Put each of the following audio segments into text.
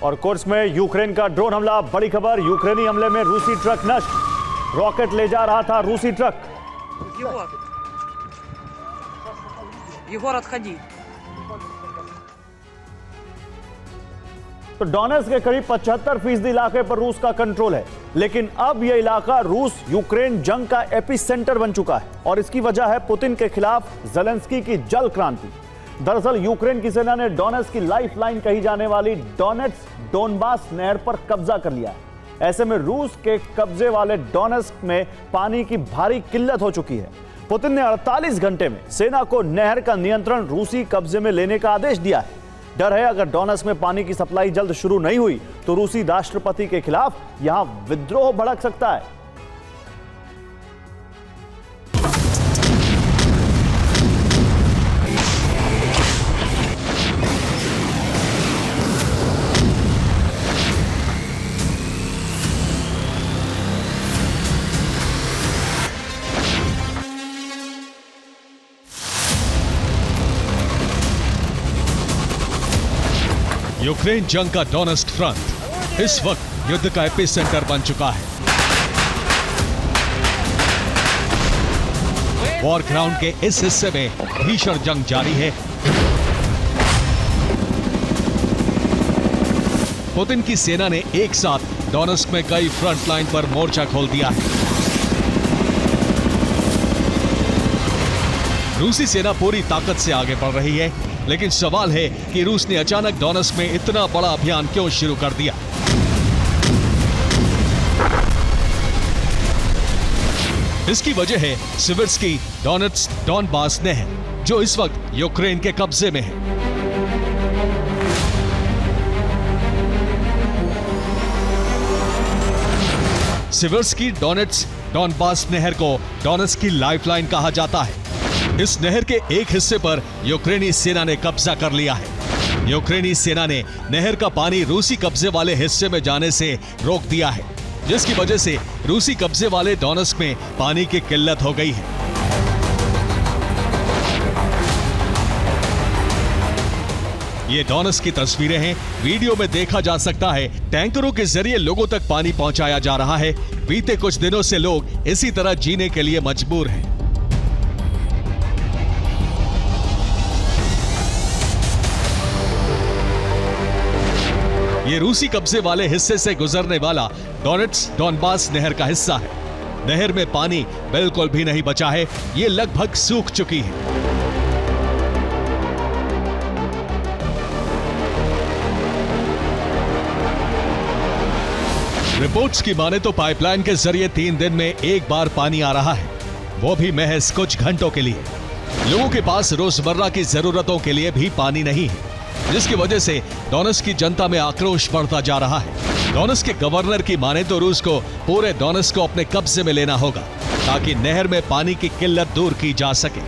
और कोर्स में यूक्रेन का ड्रोन हमला, बड़ी खबर, यूक्रेनी हमले में रूसी ट्रक नष्ट। रॉकेट ले जा रहा था रूसी ट्रक। Егор, отходи। तो डोनेट्स्क के करीब 75% इलाके पर रूस का कंट्रोल है, लेकिन अब यह इलाका रूस यूक्रेन जंग का एपिसेंटर बन चुका है और इसकी वजह है पुतिन के खिलाफ ज़ेलेंस्की की जल क्रांति। दरअसल यूक्रेन की सेना ने डोनेट्स्क की लाइफलाइन कही जाने वाली डोनेट्स्क डोनबास नहर पर कब्जा कर लिया है। ऐसे में रूस के कब्जे वाले डोनेट्स्क में पानी की भारी किल्लत हो चुकी है। पुतिन ने 48 घंटे में सेना को नहर का नियंत्रण रूसी कब्जे में लेने का आदेश दिया है। डर है अगर डोनेट्स्क में पानी की सप्लाई जल्द शुरू नहीं हुई तो रूसी राष्ट्रपति के खिलाफ यहां विद्रोह भड़क सकता है। यूक्रेन जंग का डोनेट्स्क फ्रंट इस वक्त युद्ध का एपिसेंटर बन चुका है। वॉर ग्राउंड के इस हिस्से में भीषण जंग जारी है। पुतिन की सेना ने एक साथ डोनेट्स्क में कई फ्रंट लाइन पर मोर्चा खोल दिया है। रूसी सेना पूरी ताकत से आगे बढ़ रही है, लेकिन सवाल है कि रूस ने अचानक डोनेट्स्क में इतना बड़ा अभियान क्यों शुरू कर दिया। इसकी वजह है सिविर्स्की डोनेट्स्क डोनबास नहर, जो इस वक्त यूक्रेन के कब्जे में है। सिविर्स्की डोनेट्स्क डोनबास नहर को डोनेट्स्क की लाइफलाइन कहा जाता है। इस नहर के एक हिस्से पर यूक्रेनी सेना ने कब्जा कर लिया है। यूक्रेनी सेना ने नहर का पानी रूसी कब्जे वाले हिस्से में जाने से रोक दिया है, जिसकी वजह से रूसी कब्जे वाले डोनेट्स्क में पानी की किल्लत हो गई है। ये डोनेट्स्क की तस्वीरें हैं। वीडियो में देखा जा सकता है टैंकरों के जरिए लोगों तक पानी पहुंचाया जा रहा है। बीते कुछ दिनों से लोग इसी तरह जीने के लिए मजबूर हैं। ये रूसी कब्जे वाले हिस्से से गुजरने वाला डोनेट्स्क डोनबास नहर का हिस्सा है। नहर में पानी बिल्कुल भी नहीं बचा है, ये लगभग सूख चुकी है। रिपोर्ट्स की माने तो पाइपलाइन के जरिए 3 दिन में एक बार पानी आ रहा है, वो भी महज कुछ घंटों के लिए। लोगों के पास रोजमर्रा की जरूरतों के लिए भी पानी नहीं है, जिसकी वजह से डोनेट्स्क की जनता में आक्रोश बढ़ता जा रहा है। डोनेट्स्क के गवर्नर की माने तो रूस को पूरे डोनेट्स्क को अपने कब्जे में लेना होगा ताकि नहर में पानी की किल्लत दूर की जा सके।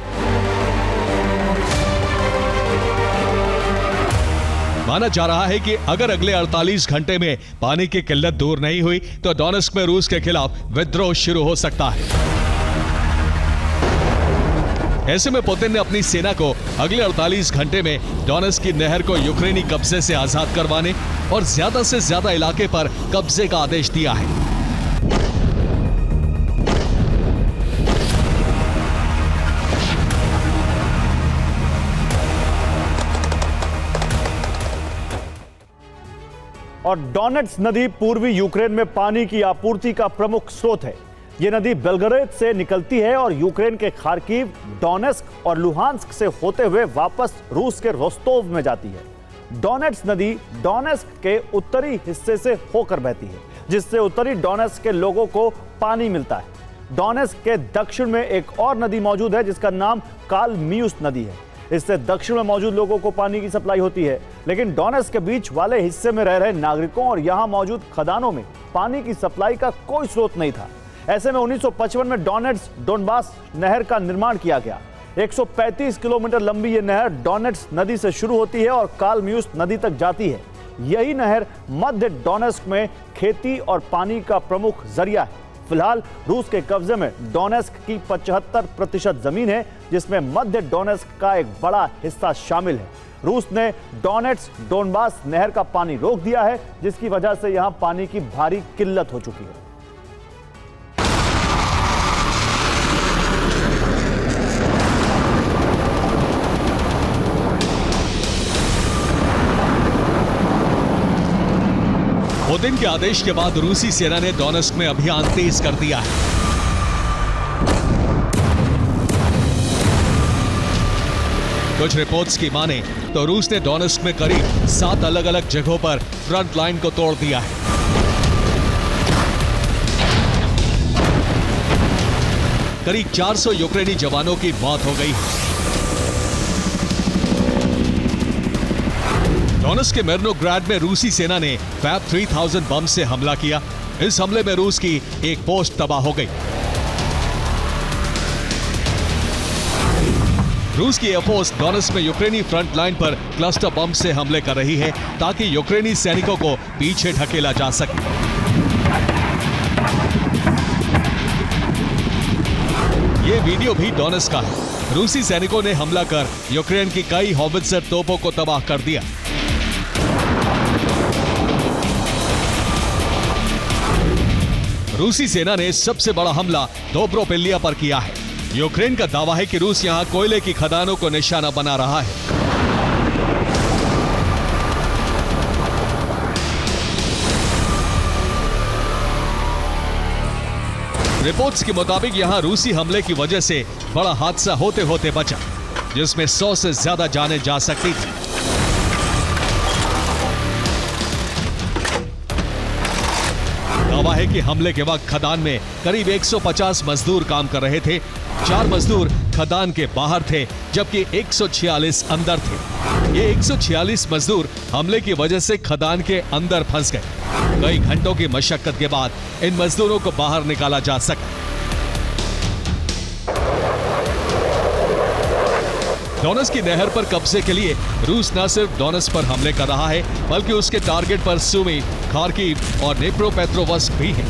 माना जा रहा है कि अगर अगले 48 घंटे में पानी की किल्लत दूर नहीं हुई तो डोनेट्स्क में रूस के खिलाफ विद्रोह शुरू हो सकता है। ऐसे में पुतिन ने अपनी सेना को अगले 48 घंटे में डोनेट्स्क की नहर को यूक्रेनी कब्जे से आजाद करवाने और ज्यादा से ज्यादा इलाके पर कब्जे का आदेश दिया है। और डोनेट्स्क नदी पूर्वी यूक्रेन में पानी की आपूर्ति का प्रमुख स्रोत है। ये नदी बेलग्रेद से निकलती है और यूक्रेन के खार्किव, डोनेट्स्क और लुहांस्क से होते हुए वापस रूस के रोस्तोव में जाती है। डोनेट्स्क नदी डोनेट्स्क के उत्तरी हिस्से से होकर बहती है, जिससे उत्तरी डोनेट्स्क के लोगों को पानी मिलता है। डोनेट्स्क के दक्षिण में एक और नदी मौजूद है जिसका नाम कालमियुस नदी है। इससे दक्षिण में मौजूद लोगों को पानी की सप्लाई होती है, लेकिन डोनेट्स्क के बीच वाले हिस्से में रह रहे नागरिकों और यहां मौजूद खदानों में पानी की सप्लाई का कोई स्रोत नहीं था। ऐसे में 1955 में डोनेट्स्क डोनबास नहर का निर्माण किया गया। 135 किलोमीटर लंबी यह नहर डोनेट्स्क नदी से शुरू होती है और कालमियुस नदी तक जाती है। यही नहर मध्य डोनेट्स्क में खेती और पानी का प्रमुख जरिया है। फिलहाल रूस के कब्जे में डोनेट्स्क की 75% जमीन है, जिसमें मध्य डोनेट्स्क का एक बड़ा हिस्सा शामिल है। रूस ने डोनेट्स्क डोनबास नहर का पानी रोक दिया है, जिसकी वजह से यहां पानी की भारी किल्लत हो चुकी है। पुतिन के आदेश के बाद रूसी सेना ने डोनेट्स्क में अभियान तेज कर दिया है। कुछ रिपोर्ट्स की माने तो रूस ने डोनेट्स्क में करीब 7 अलग अलग जगहों पर फ्रंट लाइन को तोड़ दिया है। करीब 400 यूक्रेनी जवानों की मौत हो गई है। डोनेट्स्क के मिर्नोग्राड में रूसी सेना ने फैब 3000 बम से हमला किया। इस हमले में रूस की एक पोस्ट तबाह हो गई। रूस की एयरफोर्स डोनेट्स्क में यूक्रेनी फ्रंट लाइन पर क्लस्टर बम से हमले कर रही है ताकि यूक्रेनी सैनिकों को पीछे ढकेला जा सके। ये वीडियो भी डोनेट्स्क का है। रूसी सैनिकों ने हमला कर यूक्रेन की कई हॉवित्जर तोपों को तबाह कर दिया। रूसी सेना ने सबसे बड़ा हमला दोब्रोपेलिया पर किया है। यूक्रेन का दावा है कि रूस यहां कोयले की खदानों को निशाना बना रहा है। रिपोर्ट्स के मुताबिक यहां रूसी हमले की वजह से बड़ा हादसा होते होते बचा, जिसमें 100 से ज्यादा जानें जा सकती थी। दावा है कि हमले के वक्त खदान में करीब 150 मजदूर काम कर रहे थे। 4 मजदूर खदान के बाहर थे, जबकि 146 अंदर थे। ये 146 मजदूर हमले की वजह से खदान के अंदर फंस गए। कई घंटों की मशक्कत के बाद इन मजदूरों को बाहर निकाला जा सका। डोनेट्स्क की नहर पर कब्जे के लिए रूस न सिर्फ डोनेट्स्क पर हमले कर रहा है, बल्कि उसके टारगेट पर सुमी, खार्किव और निप्रोपेट्रोव्स्क भी है।